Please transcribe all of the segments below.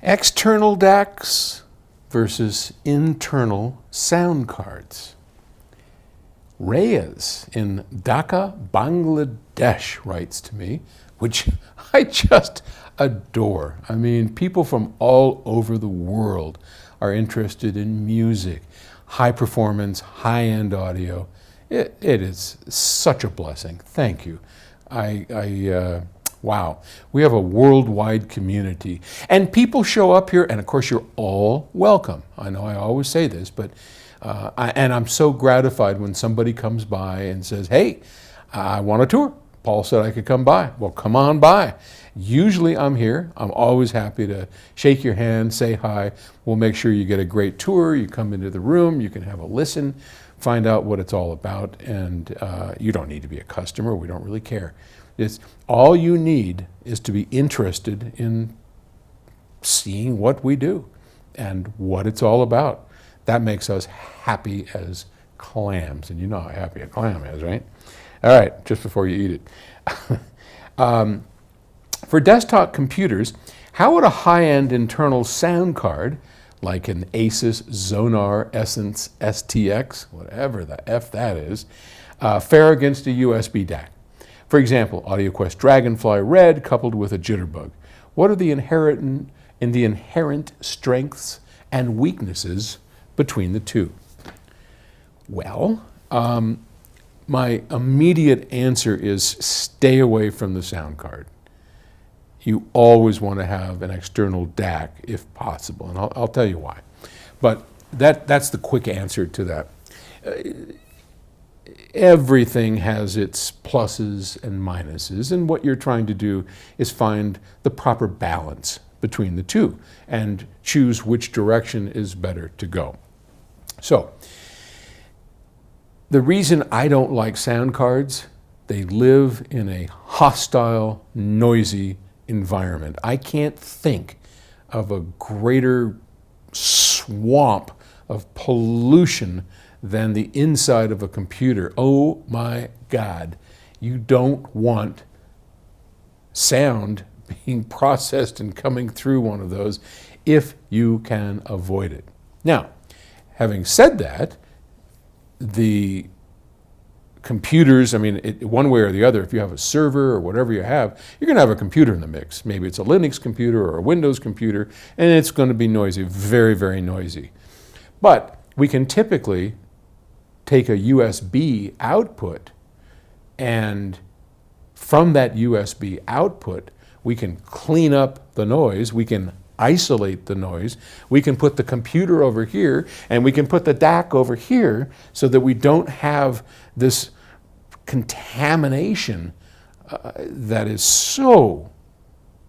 External DACs versus internal sound cards. Reyes in Dhaka, Bangladesh writes to me, which I just adore. I mean, people from all over the world are interested in music, high performance, high-end audio. It is such a blessing. Thank you. Wow. We have a worldwide community. And people show up here, and of course you're all welcome. I know I always say this, but I'm so gratified when somebody comes by and says, hey, I want a tour. Paul said I could come by. Well, come on by. Usually I'm here. I'm always happy to shake your hand, say hi. We'll make sure you get a great tour. You come into the room, you can have a listen, find out what it's all about, and you don't need to be a customer. We don't really care. All you need is to be interested in seeing what we do and what it's all about. That makes us happy as clams, and you know how happy a clam is, right? All right, just before you eat it. For desktop computers, how would a high-end internal sound card, like an Asus Zonar Essence STX, whatever the F that is, fare against a USB DAC? For example, AudioQuest Dragonfly Red coupled with a Jitterbug. What are the inherent strengths and weaknesses between the two? Well, my immediate answer is stay away from the sound card. You always want to have an external DAC if possible, and I'll tell you why. But that's the quick answer to that. Everything has its pluses and minuses, and what you're trying to do is find the proper balance between the two and choose which direction is better to go. So, the reason I don't like sound cards, they live in a hostile, noisy environment. I can't think of a greater swamp of pollution than the inside of a computer. Oh my God, you don't want sound being processed and coming through one of those if you can avoid it. Now, having said that, the computers, I mean, one way or the other, if you have a server or whatever you have, you're going to have a computer in the mix. Maybe it's a Linux computer or a Windows computer, and it's going to be noisy, very, very noisy. But we can typically take a USB output, and from that USB output, we can clean up the noise, we can isolate the noise, we can put the computer over here, and we can put the DAC over here so that we don't have this contamination that is so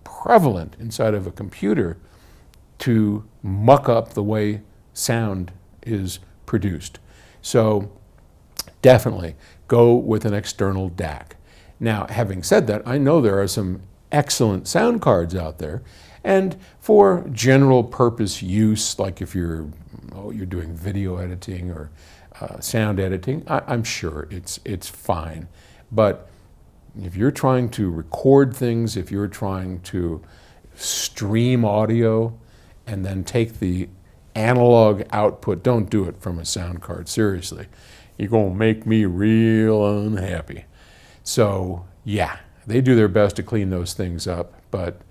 prevalent inside of a computer to muck up the way sound is produced. So definitely go with an external DAC. Now, having said that, I know there are some excellent sound cards out there, and for general purpose use, like if you're doing video editing or sound editing, I'm sure it's fine. But if you're trying to record things, if you're trying to stream audio and then take the analog output, don't do it from a sound card, seriously. You're going to make me real unhappy. So yeah, they do their best to clean those things up, but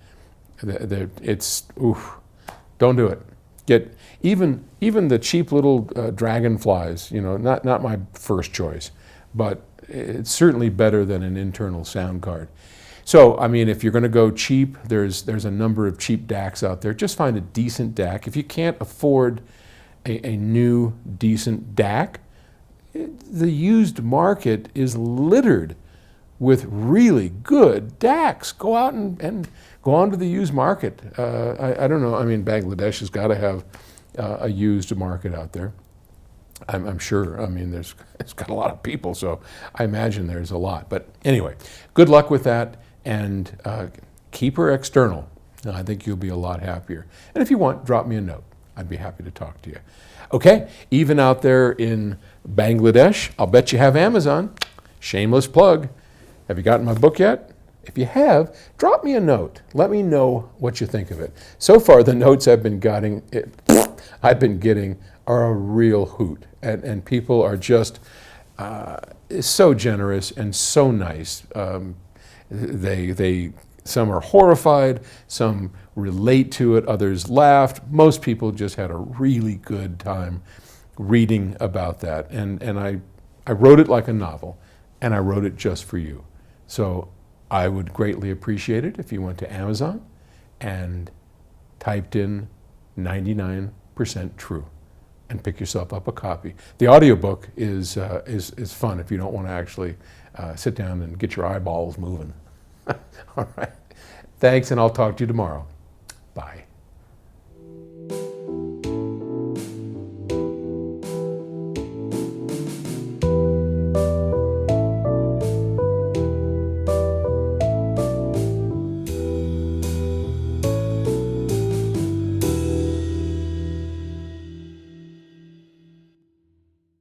don't do it. Get even the cheap little Dragonflies, not my first choice, but it's certainly better than an internal sound card. So, I mean, if you're going to go cheap, there's a number of cheap DACs out there. Just find a decent DAC. If you can't afford a new decent DAC, the used market is littered with really good DACs. Go out and go onto the used market. I don't know. I mean, Bangladesh has got to have a used market out there. I'm sure. I mean, it's got a lot of people, so I imagine there's a lot. But anyway, good luck with that, and keep her external. I think you'll be a lot happier. And if you want, drop me a note. I'd be happy to talk to you. Okay, even out there in Bangladesh, I'll bet you have Amazon. Shameless plug. Have you gotten my book yet? If you have, drop me a note. Let me know what you think of it. So far, the notes I've been getting are a real hoot, and people are just so generous and so nice. Some are horrified, some relate to it, others laughed. Most people just had a really good time reading about that. And I wrote it like a novel, and I wrote it just for you. So I would greatly appreciate it if you went to Amazon and typed in 99% true and pick yourself up a copy. The audiobook is fun if you don't want to actually sit down and get your eyeballs moving. All right. Thanks, and I'll talk to you tomorrow.